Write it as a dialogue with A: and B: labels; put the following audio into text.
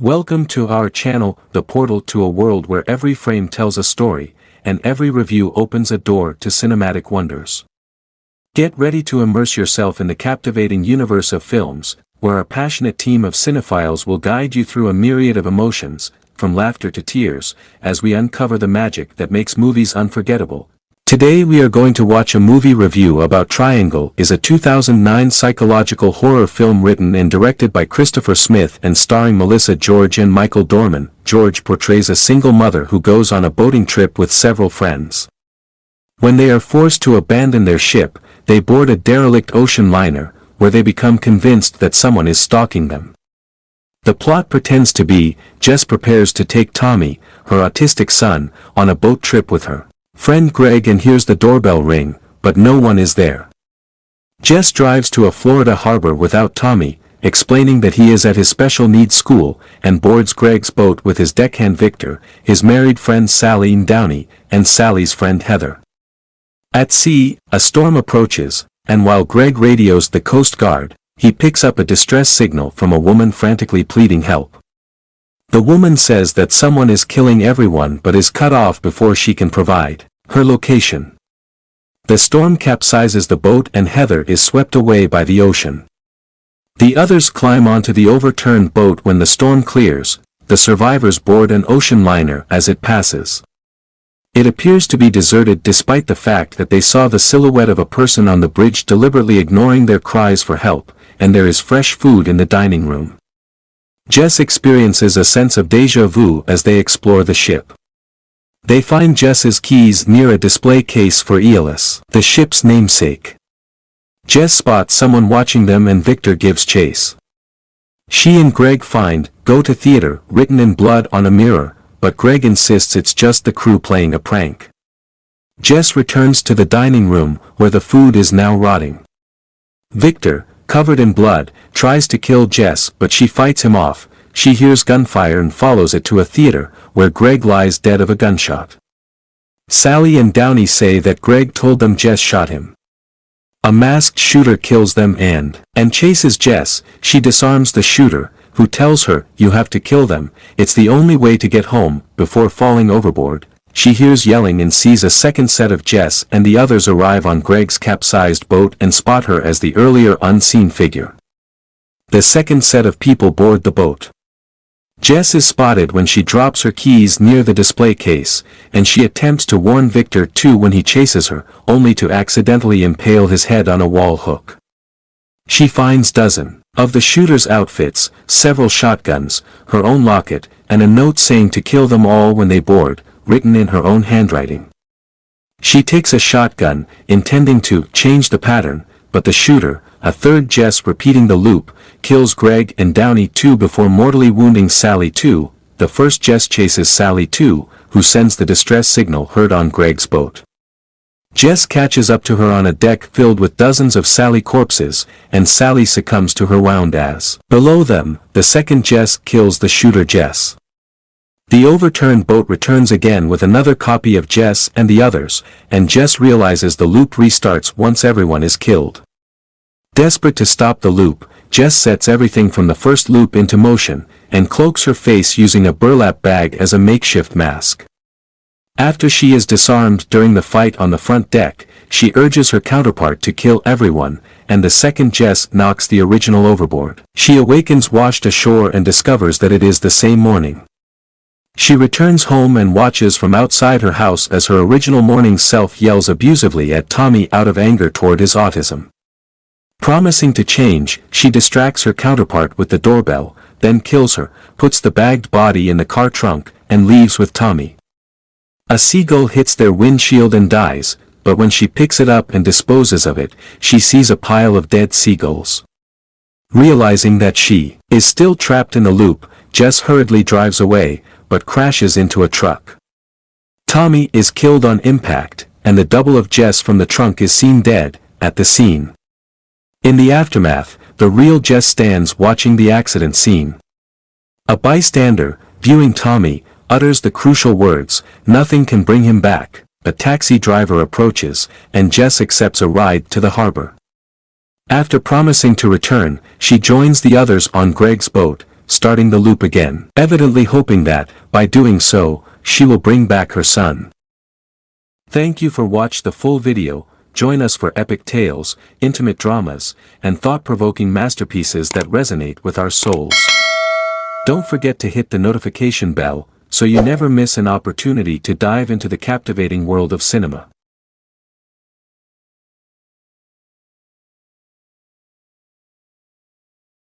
A: Welcome to our channel, the portal to a world where every frame tells a story, and every review opens a door to cinematic wonders. Get ready to immerse yourself in the captivating universe of films, where a passionate team of cinephiles will guide you through a myriad of emotions, from laughter to tears, as we uncover the magic that makes movies unforgettable. Today we are going to watch a movie review about Triangle is a 2009 psychological horror film written and directed by Christopher Smith and starring Melissa George and Michael Dorman. George portrays a single mother who goes on a boating trip with several friends. When they are forced to abandon their ship, they board a derelict ocean liner, where they become convinced that someone is stalking them. The plot pretends to be, Jess prepares to take Tommy, her autistic son, on a boat trip with her friend Greg and hears the doorbell ring, but no one is there. Jess drives to a Florida harbor without Tommy, explaining that he is at his special needs school, and boards Greg's boat with his deckhand Victor, his married friend Sally and Downey, and Sally's friend Heather. At sea, a storm approaches, and while Greg radios the Coast Guard, he picks up a distress signal from a woman frantically pleading help. The woman says that someone is killing everyone but is cut off before she can provide her location. The storm capsizes the boat and Heather is swept away by the ocean. The others climb onto the overturned boat when the storm clears. The survivors board an ocean liner as it passes. It appears to be deserted despite the fact that they saw the silhouette of a person on the bridge deliberately ignoring their cries for help, and there is fresh food in the dining room. Jess experiences a sense of déjà vu as they explore the ship. They find Jess's keys near a display case for Aeolus, the ship's namesake. Jess spots someone watching them and Victor gives chase. She and Greg find "Go to Theater" written in blood on a mirror, but Greg insists it's just the crew playing a prank. Jess returns to the dining room, where the food is now rotting. Victor, covered in blood, tries to kill Jess but she fights him off. She hears gunfire and follows it to a theater, where Greg lies dead of a gunshot. Sally and Downey say that Greg told them Jess shot him. A masked shooter kills them and chases Jess. She disarms the shooter, who tells her, "You have to kill them, it's the only way to get home." Before falling overboard, she hears yelling and sees a second set of Jess and the others arrive on Greg's capsized boat and spot her as the earlier unseen figure. The second set of people board the boat. Jess is spotted when she drops her keys near the display case, and she attempts to warn Victor too when he chases her, only to accidentally impale his head on a wall hook. She finds dozens of the shooter's outfits, several shotguns, her own locket, and a note saying to kill them all when they board, written in her own handwriting. She takes a shotgun, intending to change the pattern, but the shooter, a third Jess repeating the loop, kills Greg and Downey too before mortally wounding Sally too. The first Jess chases Sally too, who sends the distress signal heard on Greg's boat. Jess catches up to her on a deck filled with dozens of Sally corpses, and Sally succumbs to her wound as below them, the second Jess kills the shooter Jess. The overturned boat returns again with another copy of Jess and the others, and Jess realizes the loop restarts once everyone is killed. Desperate to stop the loop, Jess sets everything from the first loop into motion, and cloaks her face using a burlap bag as a makeshift mask. After she is disarmed during the fight on the front deck, she urges her counterpart to kill everyone, and the second Jess knocks the original overboard. She awakens washed ashore and discovers that it is the same morning. She returns home and watches from outside her house as her original morning self yells abusively at Tommy out of anger toward his autism. Promising to change, she distracts her counterpart with the doorbell, then kills her, puts the bagged body in the car trunk, and leaves with Tommy. A seagull hits their windshield and dies, but when she picks it up and disposes of it, she sees a pile of dead seagulls. Realizing that she is still trapped in the loop, Jess hurriedly drives away, but crashes into a truck. Tommy is killed on impact, and the double of Jess from the trunk is seen dead at the scene. In the aftermath, the real Jess stands watching the accident scene. A bystander, viewing Tommy, utters the crucial words, "Nothing can bring him back." A taxi driver approaches, and Jess accepts a ride to the harbor. After promising to return, she joins the others on Greg's boat, starting the loop again, evidently hoping that, by doing so, she will bring back her son. Thank you for watching the full video. Join us for epic tales, intimate dramas, and thought-provoking masterpieces that resonate with our souls. Don't forget to hit the notification bell, so you never miss an opportunity to dive into the captivating world of cinema.